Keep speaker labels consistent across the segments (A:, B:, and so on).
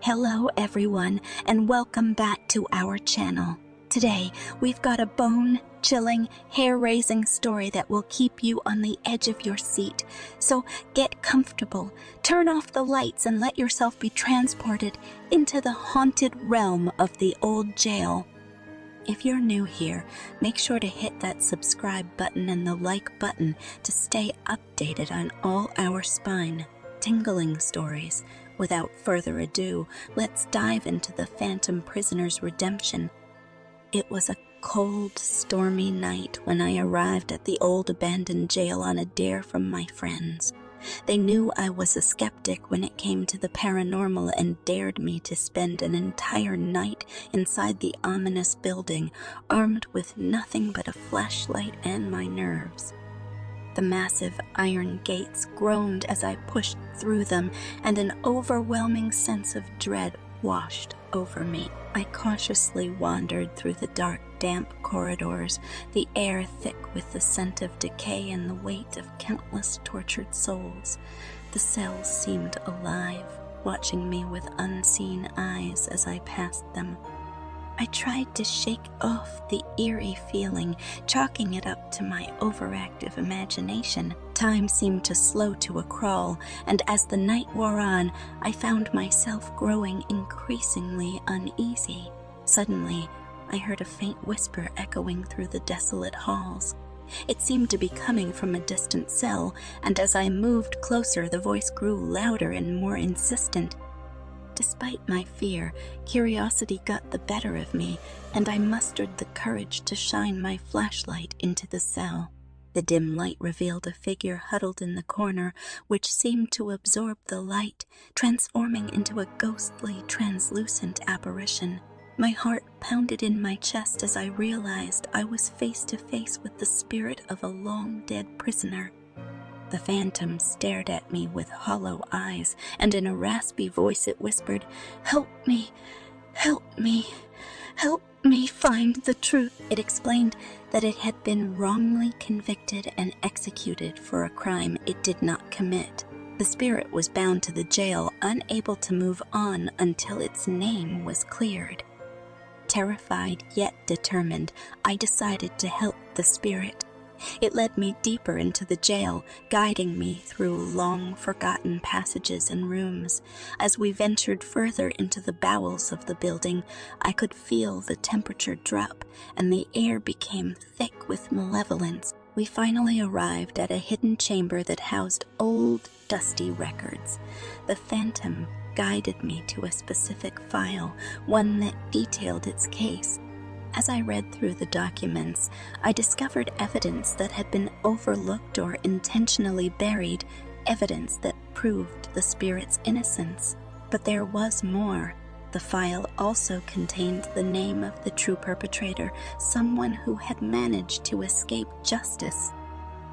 A: Hello everyone, and welcome back to our channel. Today, we've got a bone-chilling, hair-raising story that will keep you on the edge of your seat. So get comfortable, turn off the lights, and let yourself be transported into the haunted realm of the old jail. If you're new here, make sure to hit that subscribe button and the like button to stay updated on all our spine-tingling stories. Without further ado, let's dive into the Phantom Prisoner's redemption. It was a cold, stormy night when I arrived at the old abandoned jail on a dare from my friends. They knew I was a skeptic when it came to the paranormal and dared me to spend an entire night inside the ominous building, armed with nothing but a flashlight and my nerves. The massive iron gates groaned as I pushed through them, and an overwhelming sense of dread washed over me. I cautiously wandered through the dark, damp corridors, the air thick with the scent of decay and the weight of countless tortured souls. The cells seemed alive, watching me with unseen eyes as I passed them. I tried to shake off the eerie feeling, chalking it up to my overactive imagination. Time seemed to slow to a crawl, and as the night wore on, I found myself growing increasingly uneasy. Suddenly, I heard a faint whisper echoing through the desolate halls. It seemed to be coming from a distant cell, and as I moved closer, the voice grew louder and more insistent. Despite my fear, curiosity got the better of me, and I mustered the courage to shine my flashlight into the cell. The dim light revealed a figure huddled in the corner, which seemed to absorb the light, transforming into a ghostly, translucent apparition. My heart pounded in my chest as I realized I was face to face with the spirit of a long-dead prisoner. The phantom stared at me with hollow eyes, and in a raspy voice it whispered, "Help me, help me, help me find the truth." It explained that it had been wrongly convicted and executed for a crime it did not commit. The spirit was bound to the jail, unable to move on until its name was cleared. Terrified yet determined, I decided to help the spirit. It led me deeper into the jail, guiding me through long-forgotten passages and rooms. As we ventured further into the bowels of the building, I could feel the temperature drop, and the air became thick with malevolence. We finally arrived at a hidden chamber that housed old, dusty records. The phantom guided me to a specific file, one that detailed its case. As I read through the documents, I discovered evidence that had been overlooked or intentionally buried, evidence that proved the spirit's innocence. But there was more. The file also contained the name of the true perpetrator, someone who had managed to escape justice.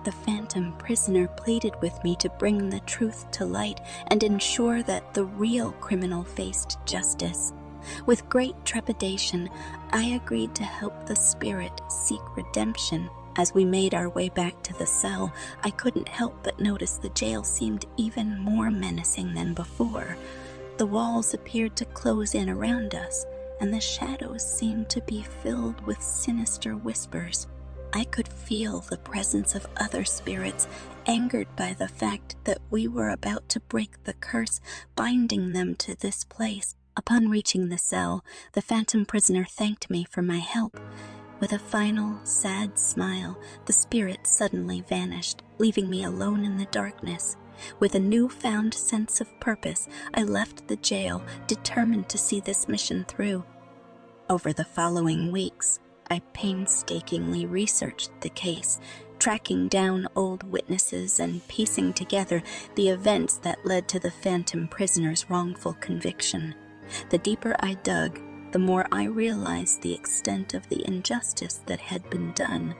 A: The phantom prisoner pleaded with me to bring the truth to light and ensure that the real criminal faced justice. With great trepidation, I agreed to help the spirit seek redemption. As we made our way back to the cell, I couldn't help but notice the jail seemed even more menacing than before. The walls appeared to close in around us, and the shadows seemed to be filled with sinister whispers. I could feel the presence of other spirits, angered by the fact that we were about to break the curse binding them to this place. Upon reaching the cell, the phantom prisoner thanked me for my help. With a final, sad smile, the spirit suddenly vanished, leaving me alone in the darkness. With a newfound sense of purpose, I left the jail, determined to see this mission through. Over the following weeks, I painstakingly researched the case, tracking down old witnesses and piecing together the events that led to the phantom prisoner's wrongful conviction. The deeper I dug, the more I realized the extent of the injustice that had been done.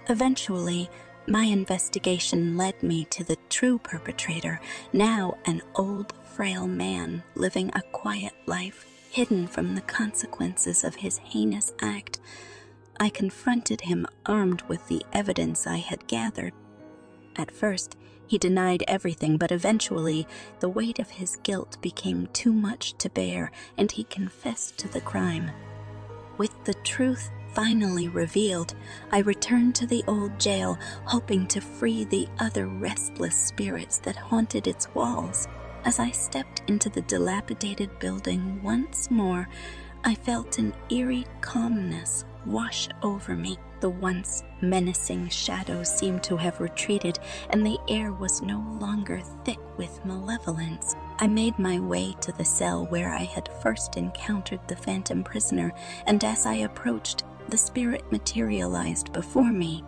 A: Eventually, my investigation led me to the true perpetrator, now an old, frail man living a quiet life, hidden from the consequences of his heinous act. I confronted him armed with the evidence I had gathered. At first, He denied everything, but eventually, the weight of his guilt became too much to bear, and he confessed to the crime. With the truth finally revealed, I returned to the old jail, hoping to free the other restless spirits that haunted its walls. As I stepped into the dilapidated building once more, I felt an eerie calmness wash over me. The once menacing shadows seemed to have retreated, and the air was no longer thick with malevolence. I made my way to the cell where I had first encountered the phantom prisoner, and as I approached, the spirit materialized before me.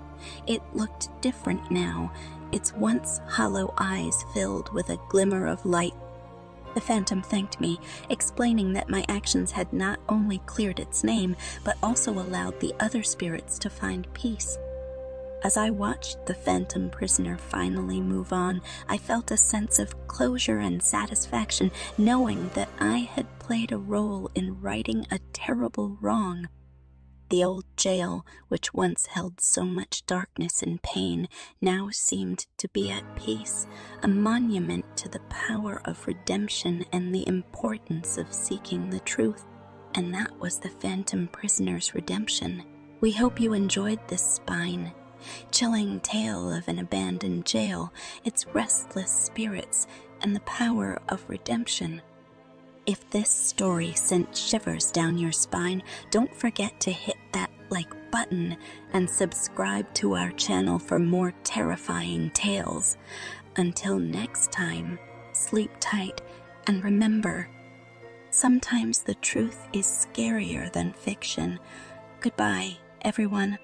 A: It looked different now, its once hollow eyes filled with a glimmer of light. The phantom thanked me, explaining that my actions had not only cleared its name, but also allowed the other spirits to find peace. As I watched the phantom prisoner finally move on, I felt a sense of closure and satisfaction, knowing that I had played a role in righting a terrible wrong. The old jail, which once held so much darkness and pain, now seemed to be at peace, a monument to the power of redemption and the importance of seeking the truth. And that was the phantom prisoner's redemption. We hope you enjoyed this spine-chilling tale of an abandoned jail, its restless spirits, and the power of redemption. If this story sent shivers down your spine, don't forget to hit that like button and subscribe to our channel for more terrifying tales. Until next time, sleep tight and remember, sometimes the truth is scarier than fiction. Goodbye, everyone.